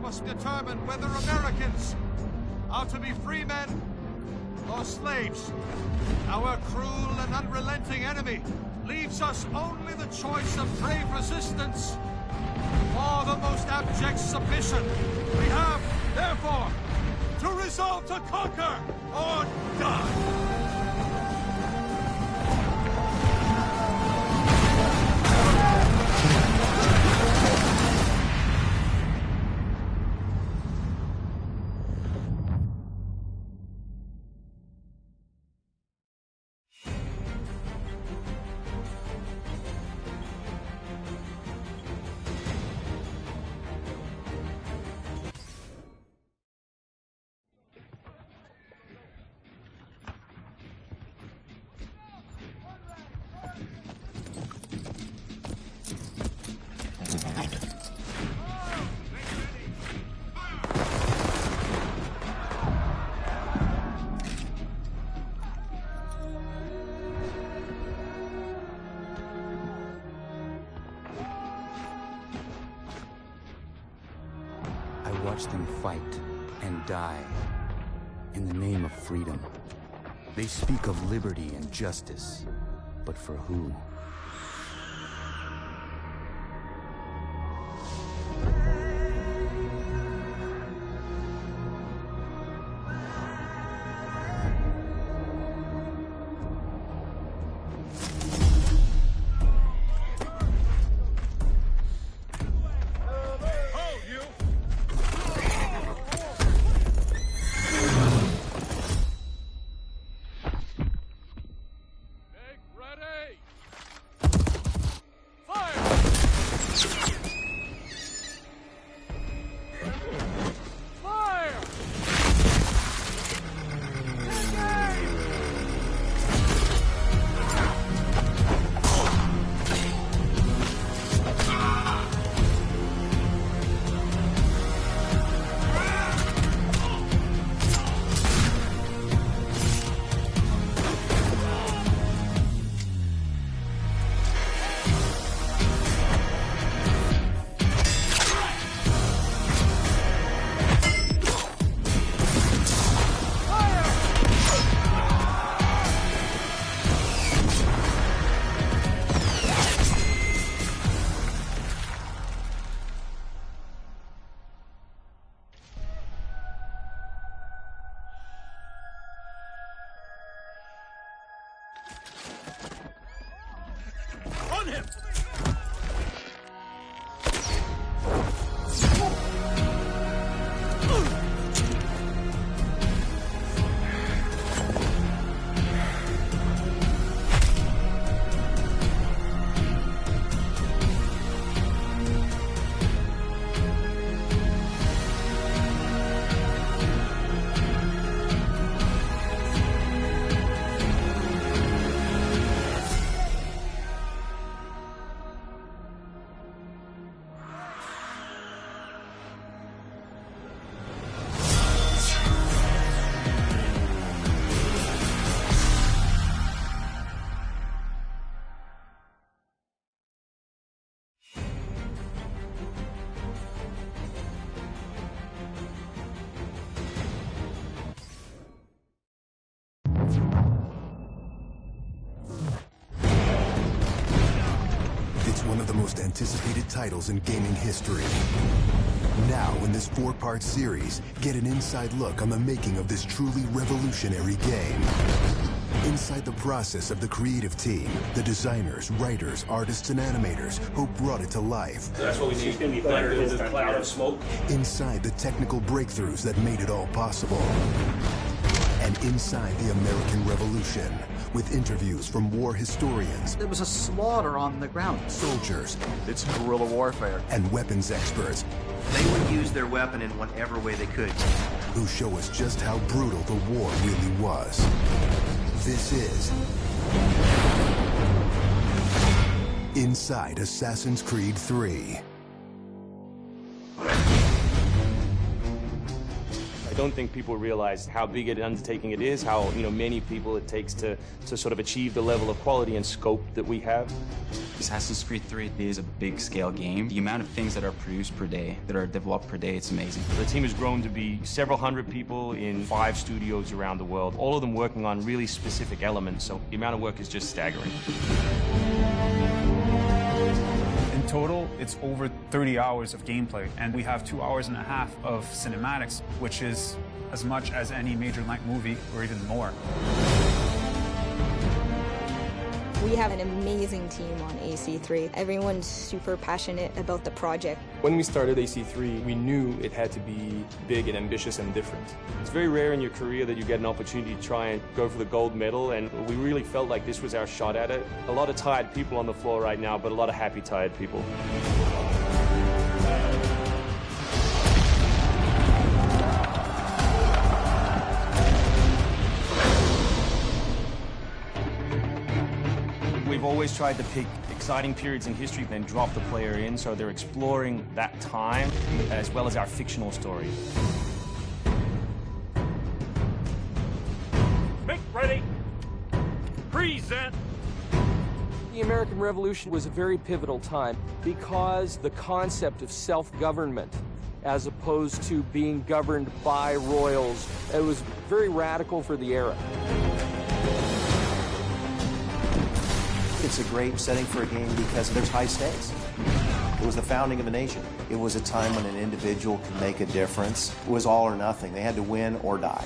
must determine whether Americans are to be free men or slaves. Our cruel and unrelenting enemy leaves us only the choice of brave resistance or the most abject submission. We have, therefore, to resolve to conquer or die. Watch them fight and die in the name of freedom. They speak of liberty and justice, but for who? One of the most anticipated titles in gaming history. Now, in this 4-part series, get an inside look on the making of this truly revolutionary game. Inside the process of the creative team, the designers, writers, artists, and animators who brought it to life. That's what we need. It's going to be thunder in this cloud of smoke. Inside the technical breakthroughs that made it all possible. And inside the American Revolution, with interviews from war historians. There was a slaughter on the ground. Soldiers. It's guerrilla warfare. And weapons experts. They would use their weapon in whatever way they could. Who show us just how brutal the war really was. This is Inside Assassin's Creed 3. I don't think people realize how big an undertaking it is, how many people it takes to sort of achieve the level of quality and scope that we have. Assassin's Creed 3 is a big-scale game. The amount of things that are produced per day, that are developed per day, it's amazing. The team has grown to be several hundred people in 5 studios around the world, all of them working on really specific elements, so the amount of work is just staggering. In total, it's over 30 hours of gameplay, and we have 2.5 hours of cinematics, which is as much as any major length movie, or even more. We have an amazing team on AC3. Everyone's super passionate about the project. When we started AC3, we knew it had to be big and ambitious and different. It's very rare in your career that you get an opportunity to try and go for the gold medal, and we really felt like this was our shot at it. A lot of tired people on the floor right now, but a lot of happy, tired people. We've always tried to pick exciting periods in history, then drop the player in, so they're exploring that time as well as our fictional story. Make ready. Present. The American Revolution was a very pivotal time because the concept of self-government, as opposed to being governed by royals, it was very radical for the era. It's a great setting for a game because there's high stakes. It was the founding of a nation. It was a time when an individual could make a difference. It was all or nothing. They had to win or die.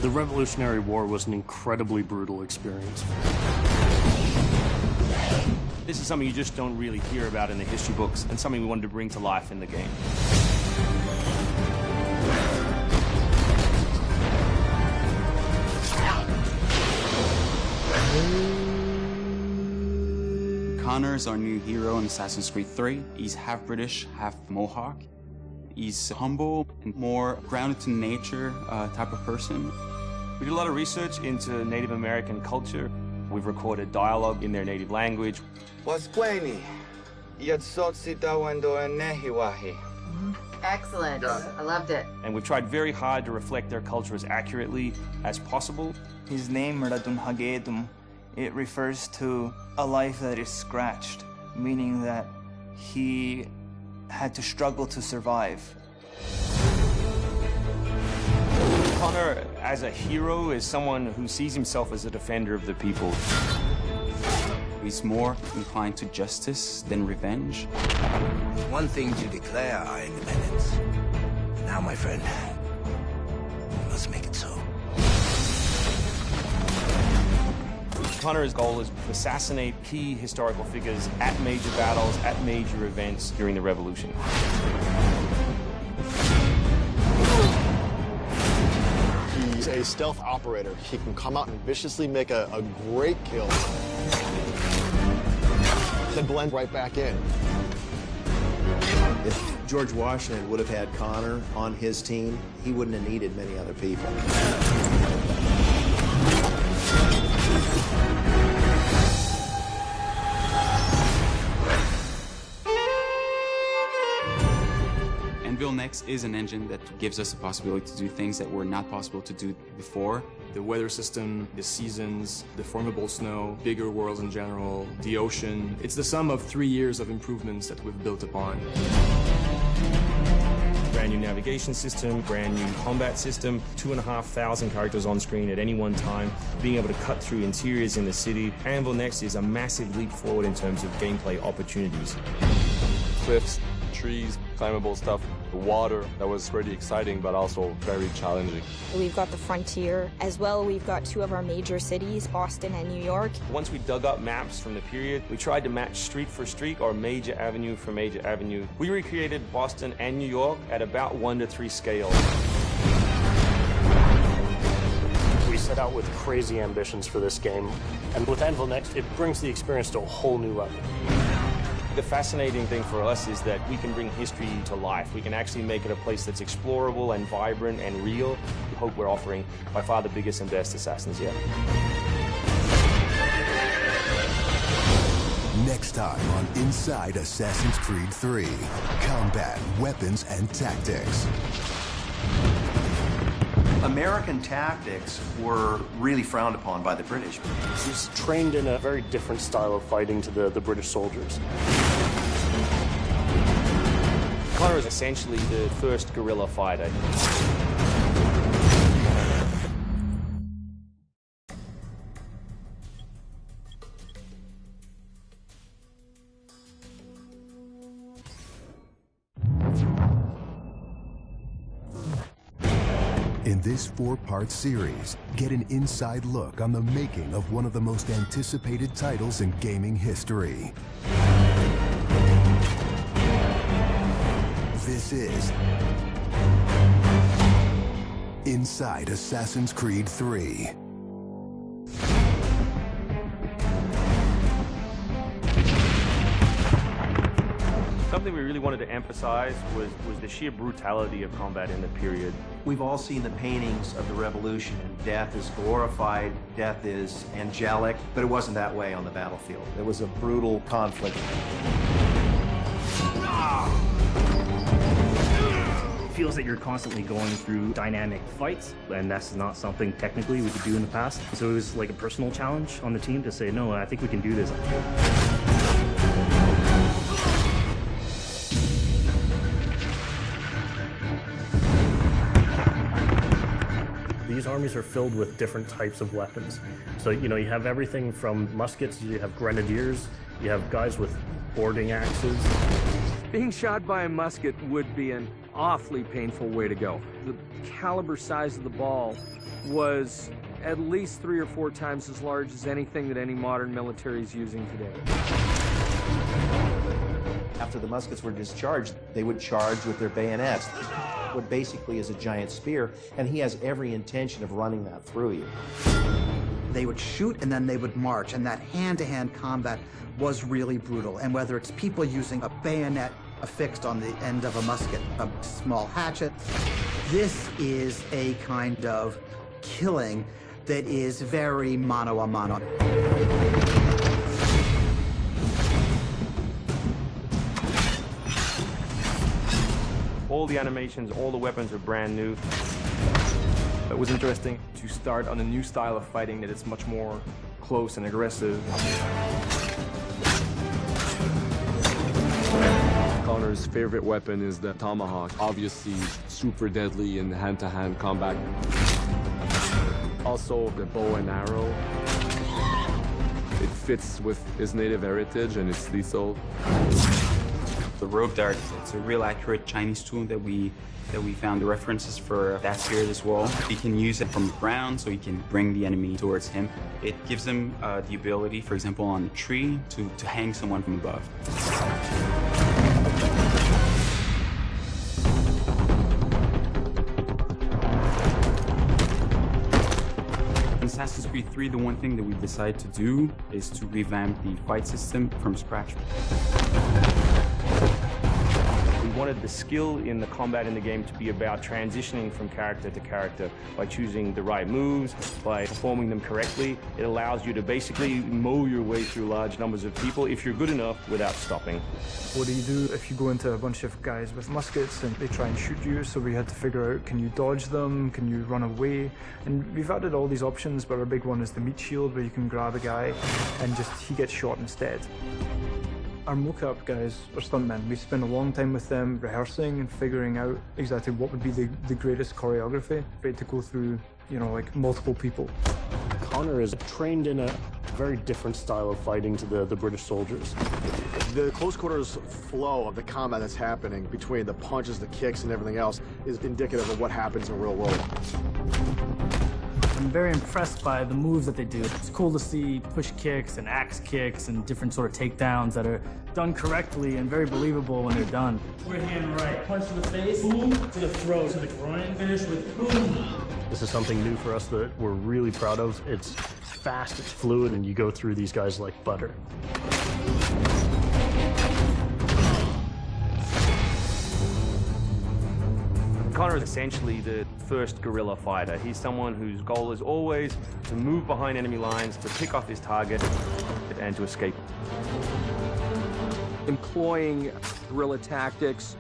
The Revolutionary War was an incredibly brutal experience. This is something you just don't really hear about in the history books, and something we wanted to bring to life in the game. Connor is our new hero in Assassin's Creed 3. He's half British, half Mohawk. He's humble and more grounded to nature type of person. We did a lot of research into Native American culture. We've recorded dialogue in their native language. Excellent. I loved it. And we've tried very hard to reflect their culture as accurately as possible. His name, Radun Hagedum, it refers to a life that is scratched, meaning that he had to struggle to survive. Connor, as a hero, is someone who sees himself as a defender of the people. He's more inclined to justice than revenge. One thing to declare our independence. Now, my friend, we must make it so. Connor's goal is to assassinate key historical figures at major battles, at major events during the Revolution. He's a stealth operator. He can come out and viciously make a great kill, then blend right back in. If George Washington would have had Connor on his team, he wouldn't have needed many other people. Anvil Next is an engine that gives us the possibility to do things that were not possible to do before. The weather system, the seasons, the formable snow, bigger worlds in general, the ocean. It's the sum of 3 years of improvements that we've built upon. Brand new navigation system, brand new combat system, 2,500 characters on screen at any one time, being able to cut through interiors in the city. Anvil Next is a massive leap forward in terms of gameplay opportunities. Cliffs, trees, climbable stuff, the water, that was pretty exciting but also very challenging. We've got the frontier. As well, we've got 2 of our major cities, Boston and New York. Once we dug up maps from the period, we tried to match street for street or major avenue for major avenue. We recreated Boston and New York at about 1:3 scale. We set out with crazy ambitions for this game, and with Anvil Next, it brings the experience to a whole new level. The fascinating thing for us is that we can bring history to life. We can actually make it a place that's explorable and vibrant and real. We hope we're offering by far the biggest and best Assassins yet. Next time on Inside Assassin's Creed 3, combat, weapons, and tactics. American tactics were really frowned upon by the British. He's trained in a very different style of fighting to the British soldiers. Connor is essentially the first guerrilla fighter. In this 4-part series, get an inside look on the making of one of the most anticipated titles in gaming history. This is Inside Assassin's Creed 3. Something we really wanted to emphasize was the sheer brutality of combat in the period. We've all seen the paintings of the Revolution, and death is glorified, death is angelic, but it wasn't that way on the battlefield. It was a brutal conflict. It feels that you're constantly going through dynamic fights, and that's not something technically we could do in the past. So it was like a personal challenge on the team to say, no, I think we can do this. These armies are filled with different types of weapons. So, you know, you have everything from muskets, you have grenadiers, you have guys with boarding axes. Being shot by a musket would be an awfully painful way to go. The caliber size of the ball was at least 3 or 4 times as large as anything that any modern military is using today. After the muskets were discharged, they would charge with their bayonets. What basically is a giant spear, and he has every intention of running that through you. They would shoot and then they would march, and that hand-to-hand combat was really brutal. And whether it's people using a bayonet affixed on the end of a musket, a small hatchet, this is a kind of killing that is very mano a mano. All the animations, all the weapons are brand new. It was interesting to start on a new style of fighting that is much more close and aggressive. Connor's favorite weapon is the tomahawk, obviously super deadly in hand-to-hand combat. Also the bow and arrow. It fits with his native heritage and it's lethal. The rope dart, it's a real accurate Chinese tool that we found the references for that period as well. He can use it from the ground, so he can bring the enemy towards him. It gives him the ability, for example, on a tree, to hang someone from above. In Assassin's Creed 3, the one thing that we decided to do is to revamp the fight system from scratch. We wanted the skill in the combat in the game to be about transitioning from character to character by choosing the right moves, by performing them correctly. It allows you to basically mow your way through large numbers of people if you're good enough without stopping. What do you do if you go into a bunch of guys with muskets and they try and shoot you? So we had to figure out, can you dodge them? Can you run away? And we've added all these options, but our big one is the meat shield, where you can grab a guy and just he gets shot instead. Our mocap guys are stuntmen. We spend a long time with them rehearsing and figuring out exactly what would be the greatest choreography. Ready to go through, you know, like multiple people. Connor is trained in a very different style of fighting to the British soldiers. The close quarters flow of the combat that's happening between the punches, the kicks, and everything else is indicative of what happens in the real world. I'm very impressed by the moves that they do. It's cool to see push kicks and axe kicks and different sort of takedowns that are done correctly and very believable when they're done. Right hand, right. Punch to the face, boom, to the throat, to the groin, finish with boom. This is something new for us that we're really proud of. It's fast, it's fluid, and you go through these guys like butter. Connor is essentially the first guerrilla fighter. He's someone whose goal is always to move behind enemy lines, to pick off his target, and to escape. Employing guerrilla tactics,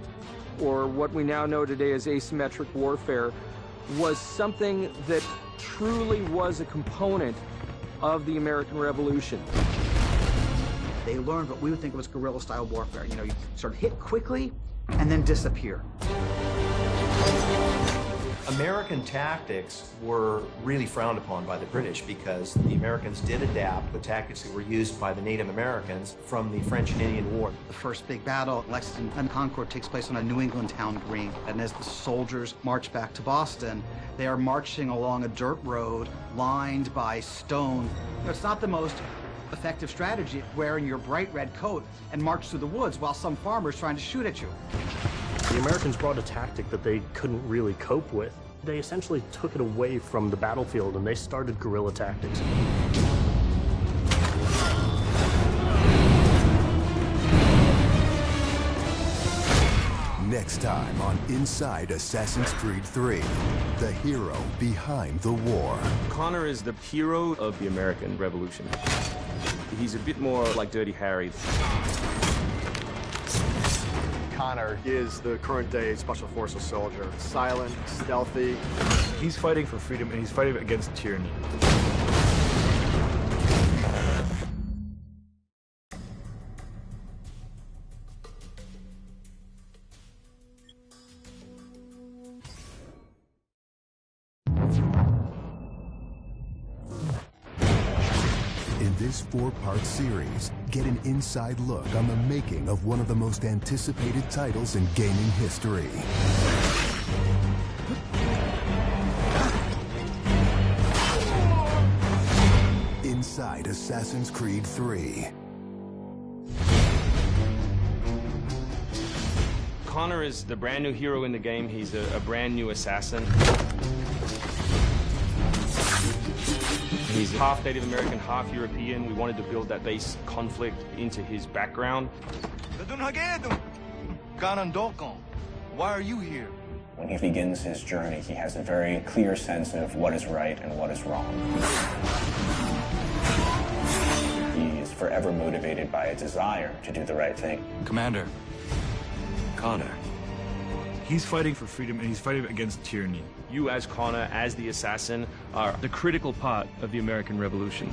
or what we now know today as asymmetric warfare, was something that truly was a component of the American Revolution. They learned what we would think of as guerrilla-style warfare. You know, you sort of hit quickly and then disappear. American tactics were really frowned upon by the British because the Americans did adapt the tactics that were used by the Native Americans from the French and Indian War. The first big battle, Lexington and Concord, takes place on a New England town green. And as the soldiers march back to Boston, they are marching along a dirt road lined by stone. You know, it's not the most effective strategy, wearing your bright red coat and march through the woods while some farmer's trying to shoot at you. The Americans brought a tactic that they couldn't really cope with. They essentially took it away from the battlefield and they started guerrilla tactics. Next time on Inside Assassin's Creed 3, the hero behind the war. Connor is the hero of the American Revolution. He's a bit more like Dirty Harry. Connor is the current-day Special Forces soldier. Silent, stealthy. He's fighting for freedom, and he's fighting against tyranny. In this 4-part series, get an inside look on the making of one of the most anticipated titles in gaming history. Inside Assassin's Creed 3. Connor is the brand new hero in the game. He's a brand new assassin. He's half Native American, half European. We wanted to build that base conflict into his background. Why are you here? When he begins his journey, he has a very clear sense of what is right and what is wrong. He is forever motivated by a desire to do the right thing. Commander, Connor. He's fighting for freedom, and he's fighting against tyranny. You, as Connor, as the assassin, are the critical part of the American Revolution.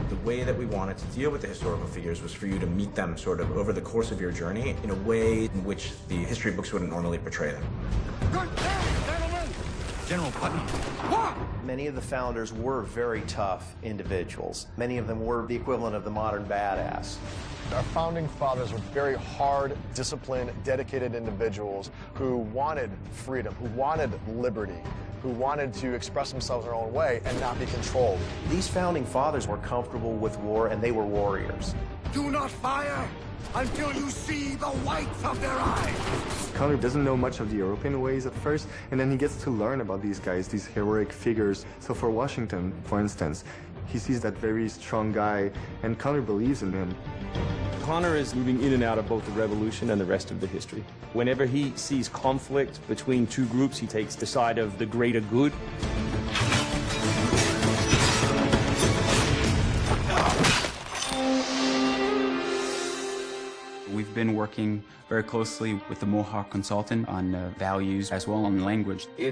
The way that we wanted to deal with the historical figures was for you to meet them sort of over the course of your journey in a way in which the history books wouldn't normally portray them. General Putney. Many of the founders were very tough individuals. Many of them were the equivalent of the modern badass. Our founding fathers were very hard, disciplined, dedicated individuals who wanted freedom, who wanted liberty, who wanted to express themselves their own way and not be controlled. These founding fathers were comfortable with war, and they were warriors. Do not fire until you see the whites of their eyes. Connor doesn't know much of the European ways at first, and then he gets to learn about these guys, these heroic figures. So for Washington, for instance, he sees that very strong guy, and Connor believes in him. Connor is moving in and out of both the Revolution and the rest of the history. Whenever he sees conflict between two groups, he takes the side of the greater good. We've been working very closely with the Mohawk consultant on values as well on language. We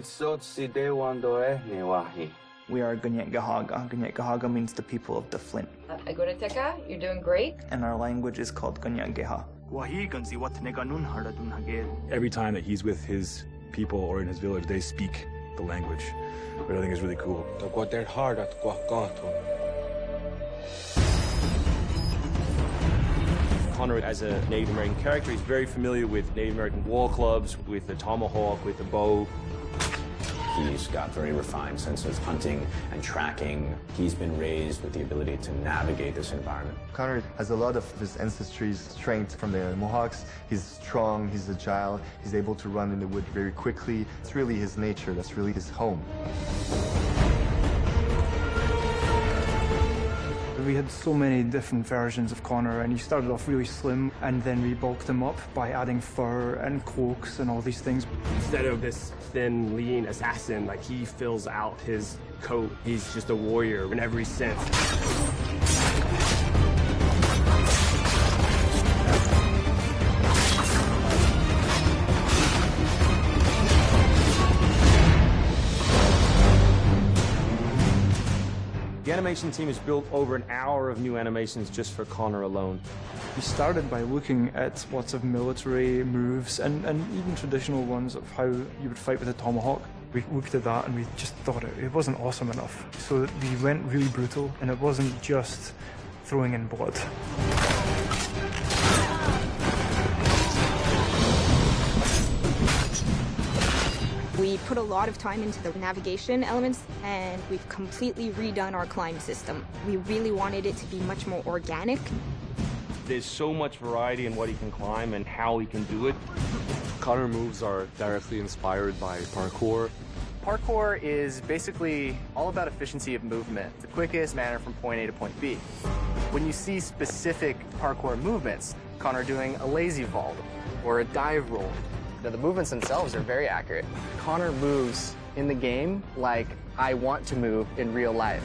are Gunyet Gahaga. Gunyet Gahaga means the people of the Flint. Aguruteka, you're doing great. And our language is called Gunyet Geha. Every time that he's with his people or in his village, they speak the language, which I think is really cool. Connor, as a Native American character, he's very familiar with Native American war clubs, with the tomahawk, with the bow. He's got very refined sense of hunting and tracking. He's been raised with the ability to navigate this environment. Connor has a lot of his ancestry's strength from the Mohawks. He's strong, he's agile, he's able to run in the wood very quickly. It's really his nature, that's really his home. We had so many different versions of Connor, and he started off really slim, and then we bulked him up by adding fur and cloaks and all these things. Instead of this thin, lean assassin, like, he fills out his coat. He's just a warrior in every sense. The animation team has built over an hour of new animations just for Connor alone. We started by looking at lots of military moves and even traditional ones of how you would fight with a tomahawk. We looked at that and we just thought it wasn't awesome enough. So we went really brutal, and it wasn't just throwing in blood. We put a lot of time into the navigation elements, and we've completely redone our climb system. We really wanted it to be much more organic. There's so much variety in what he can climb and how he can do it. Connor moves are directly inspired by parkour. Parkour is basically all about efficiency of movement, the quickest manner from point A to point B. When you see specific parkour movements, Connor doing a lazy vault or a dive roll, the movements themselves are very accurate. Connor moves in the game like I want to move in real life.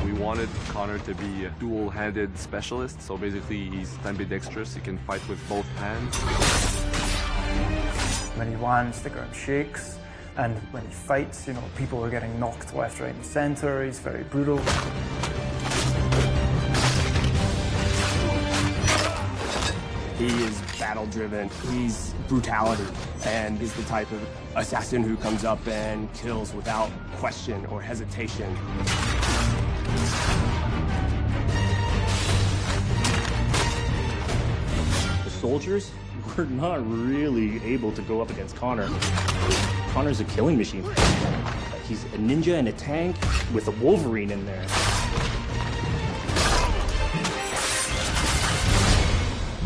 We wanted Connor to be a dual-handed specialist, so basically he's ambidextrous, he can fight with both hands. When he lands, the ground shakes. And when he fights, people are getting knocked left, right, and center. He's very brutal. He is battle-driven. He's brutality, and is the type of assassin who comes up and kills without question or hesitation. The soldiers were not really able to go up against Connor. Connor's a killing machine. He's a ninja in a tank with a Wolverine in there.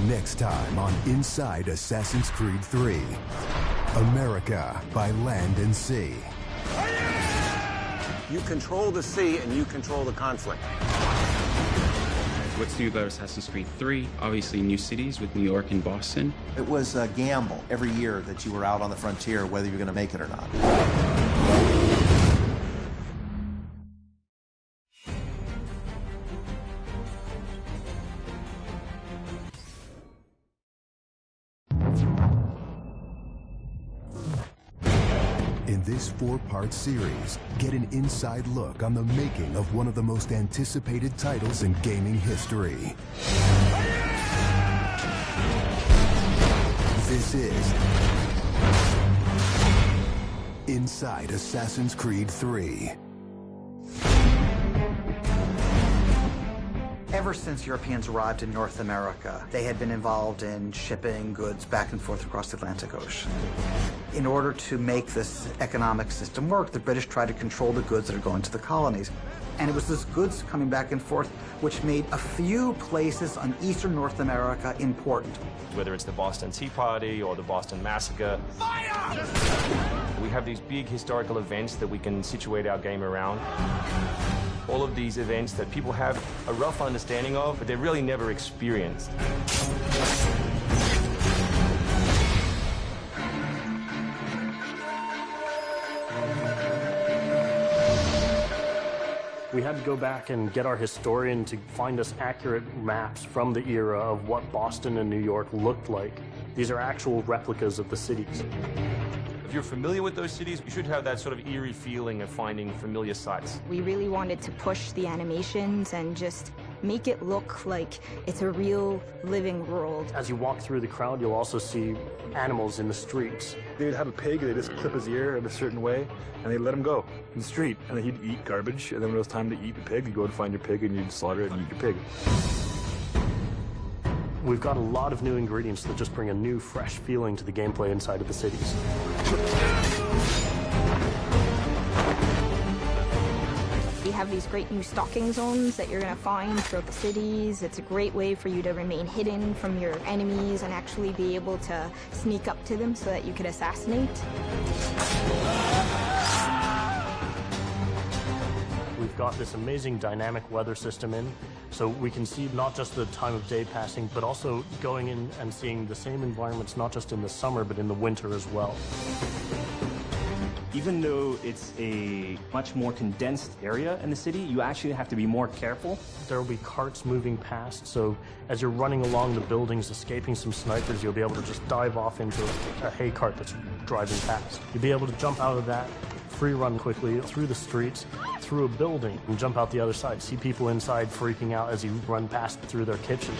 Next time on Inside Assassin's Creed 3. America by land and sea. You control the sea and you control the conflict. What's new about Assassin's Creed 3? Obviously new cities with New York and Boston. It was a gamble every year that you were out on the frontier, whether you're going to make it or not. In this 4-part series, get an inside look on the making of one of the most anticipated titles in gaming history. This is Inside Assassin's Creed 3. Ever since Europeans arrived in North America, they had been involved in shipping goods back and forth across the Atlantic Ocean. In order to make this economic system work, the British tried to control the goods that are going to the colonies. And it was this goods coming back and forth which made a few places on eastern North America important. Whether it's the Boston Tea Party or the Boston Massacre. Fire! We have these big historical events that we can situate our game around. All of these events that people have a rough understanding of, but they're really never experienced. We had to go back and get our historian to find us accurate maps from the era of what Boston and New York looked like. These are actual replicas of the cities. If you're familiar with those cities, you should have that sort of eerie feeling of finding familiar sights. We really wanted to push the animations and just make it look like it's a real living world. As you walk through the crowd, you'll also see animals in the streets. They'd have a pig, they just clip his ear in a certain way, and they let him go in the street. And then he'd eat garbage, and then when it was time to eat the pig, you'd go and find your pig, and you'd slaughter it and eat your pig. We've got a lot of new ingredients that just bring a new, fresh feeling to the gameplay inside of the cities. We have these great new stalking zones that you're going to find throughout the cities. It's a great way for you to remain hidden from your enemies and actually be able to sneak up to them so that you could assassinate. We've got this amazing dynamic weather system in, so we can see not just the time of day passing, but also going in and seeing the same environments, not just in the summer, but in the winter as well. Even though it's a much more condensed area in the city, you actually have to be more careful. There will be carts moving past, so as you're running along the buildings, escaping some snipers, you'll be able to just dive off into a hay cart that's driving past. You'll be able to jump out of that, free run quickly through the streets, through a building, and jump out the other side. See people inside freaking out as you run past through their kitchen.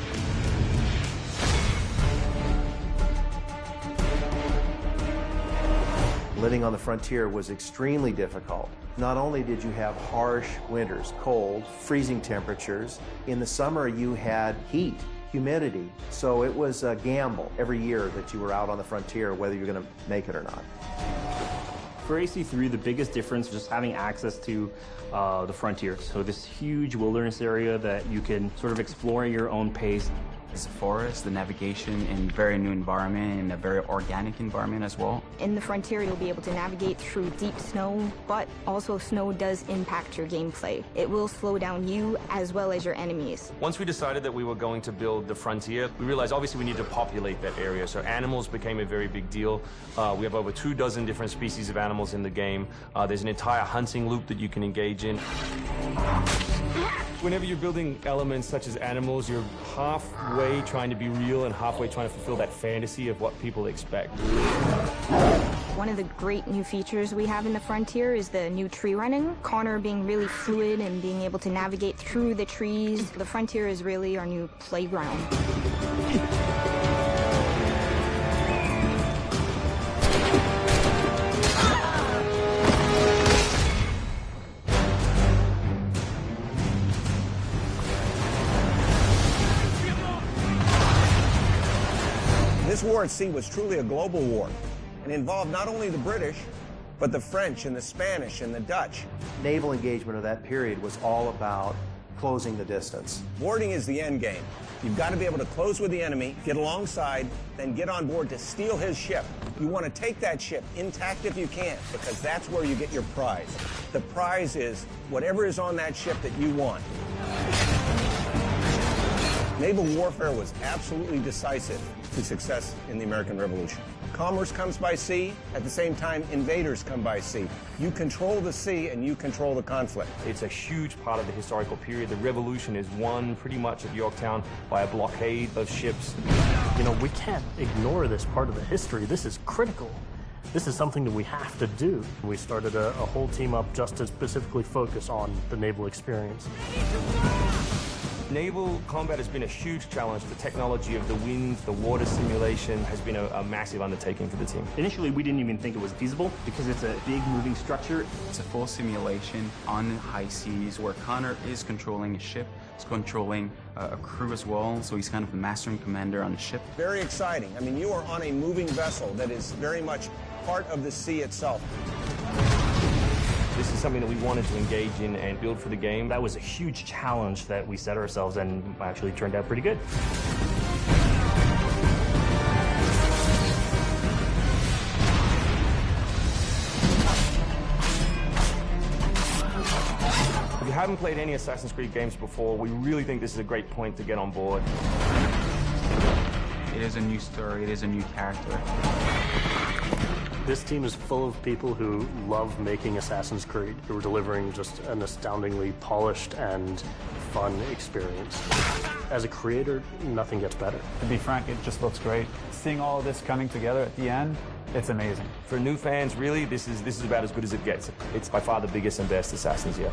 Living on the frontier was extremely difficult. Not only did you have harsh winters, cold, freezing temperatures, in the summer you had heat, humidity, so it was a gamble every year that you were out on the frontier, whether you're going to make it or not. For AC3, the biggest difference is just having access to the frontier. So this huge wilderness area that you can sort of explore at your own pace. It's a forest, the navigation in a very new environment, in a very organic environment as well. In the frontier, you'll be able to navigate through deep snow, but also snow does impact your gameplay. It will slow down you as well as your enemies. Once we decided that we were going to build the frontier, we realized obviously we need to populate that area. So animals became a very big deal. We have over 24 different species of animals in the game. There's an entire hunting loop that you can engage in. Whenever you're building elements such as animals, you're halfway trying to be real and halfway trying to fulfill that fantasy of what people expect. One of the great new features we have in the frontier is the new tree running. Connor being really fluid and being able to navigate through the trees. The frontier is really our new playground. This war at sea was truly a global war and involved not only the British, but the French and the Spanish and the Dutch. Naval engagement of that period was all about closing the distance. Boarding is the end game. You've got to be able to close with the enemy, get alongside, then get on board to steal his ship. You want to take that ship intact if you can, because that's where you get your prize. The prize is whatever is on that ship that you want. Naval warfare was absolutely decisive to success in the American Revolution. Commerce comes by sea, at the same time invaders come by sea. You control the sea and you control the conflict. It's a huge part of the historical period. The revolution is won pretty much at Yorktown by a blockade of ships. You know, we can't ignore this part of the history. This is critical. This is something that we have to do. We started a whole team up just to specifically focus on the naval experience. Naval combat has been a huge challenge. The technology of the wind, the water simulation has been a massive undertaking for the team. Initially, we didn't even think it was feasible because it's a big moving structure. It's a full simulation on high seas where Connor is controlling a ship, he's controlling a crew as well, so he's kind of the master and commander on the ship. Very exciting. I mean, you are on a moving vessel that is very much part of the sea itself. This is something that we wanted to engage in and build for the game. That was a huge challenge that we set ourselves and actually turned out pretty good. If you haven't played any Assassin's Creed games before, we really think this is a great point to get on board. It is a new story, it is a new character. This team is full of people who love making Assassin's Creed, who are delivering just an astoundingly polished and fun experience. As a creator, nothing gets better. To be frank, it just looks great. Seeing all of this coming together at the end, it's amazing. For new fans, really, this is about as good as it gets. It's by far the biggest and best Assassins yet.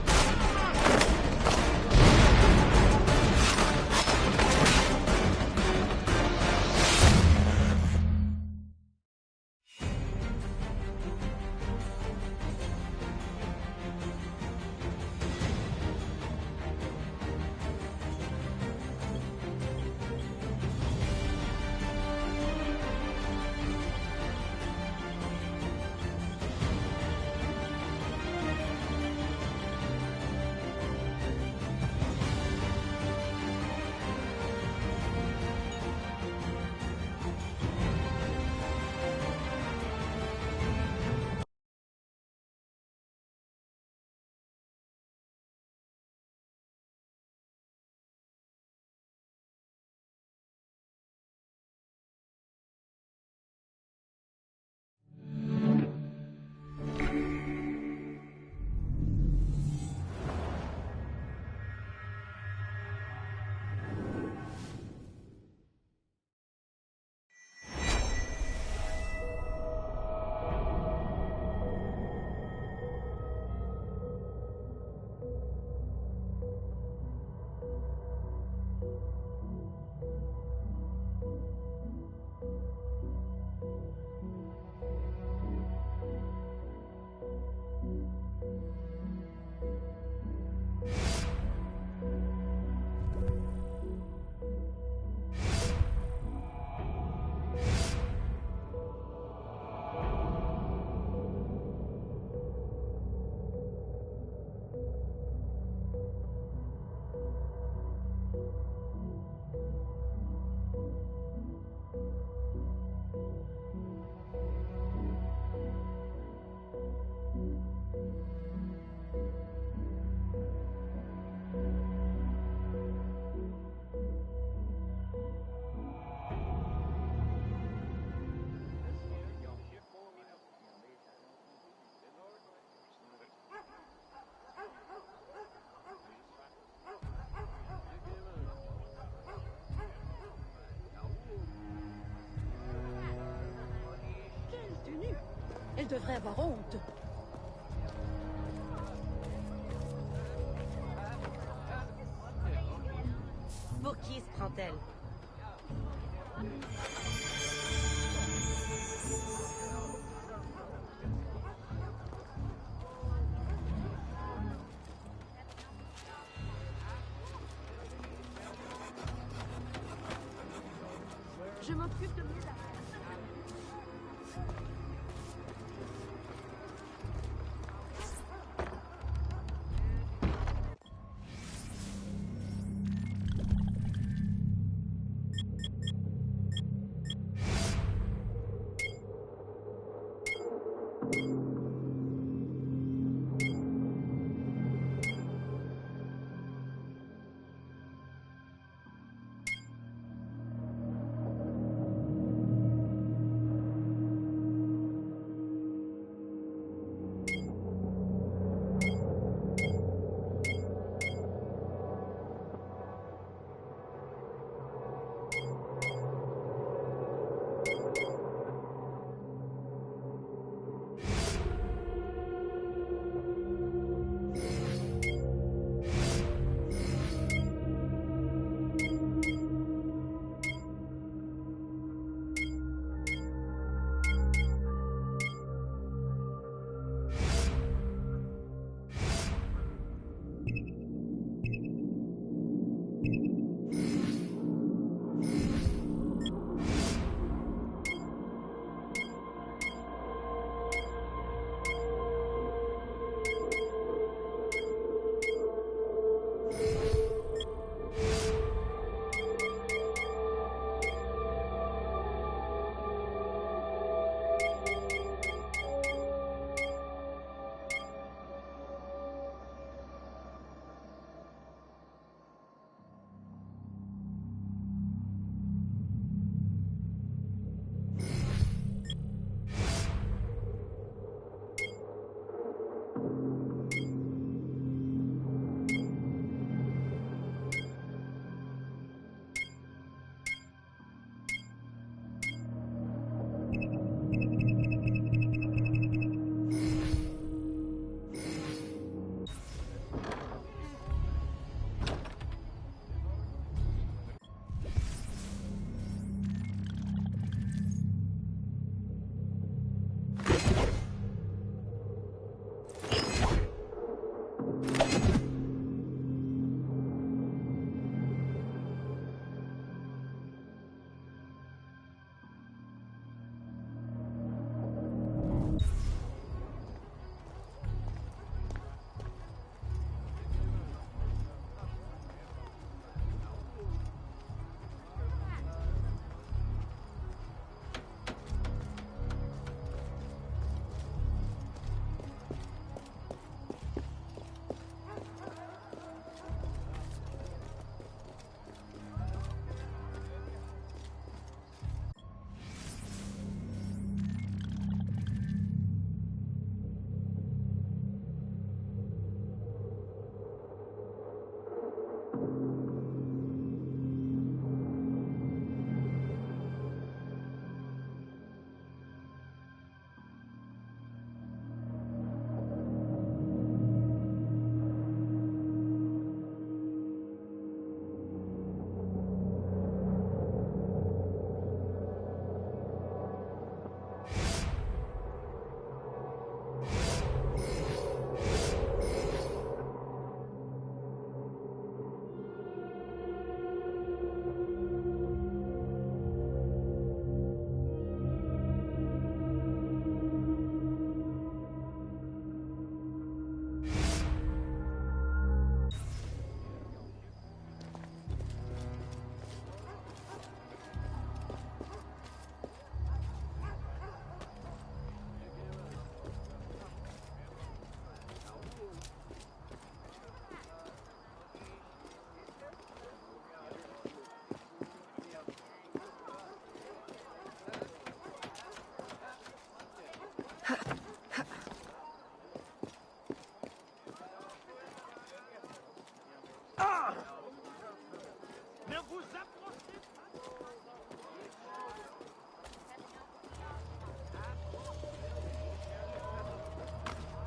Elle devrait avoir honte. Pour qui se prend-elle? Je m'occupe de mes affaires.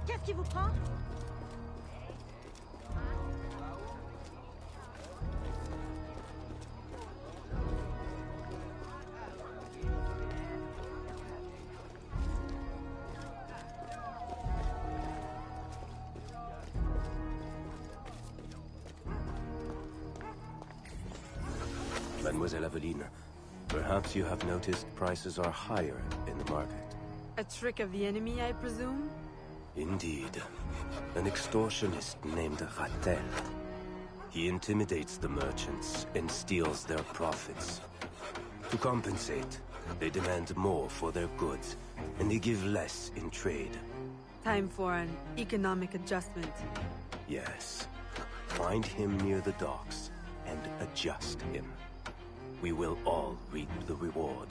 Qu'est-ce qui vous prend? Mademoiselle Aveline, perhaps you have noticed prices are higher in the market. A trick of the enemy, I presume? Indeed. An extortionist named Ratel. He intimidates the merchants and steals their profits. To compensate, they demand more for their goods, and they give less in trade. Time for an economic adjustment. Yes. Find him near the docks and adjust him. We will all reap the reward.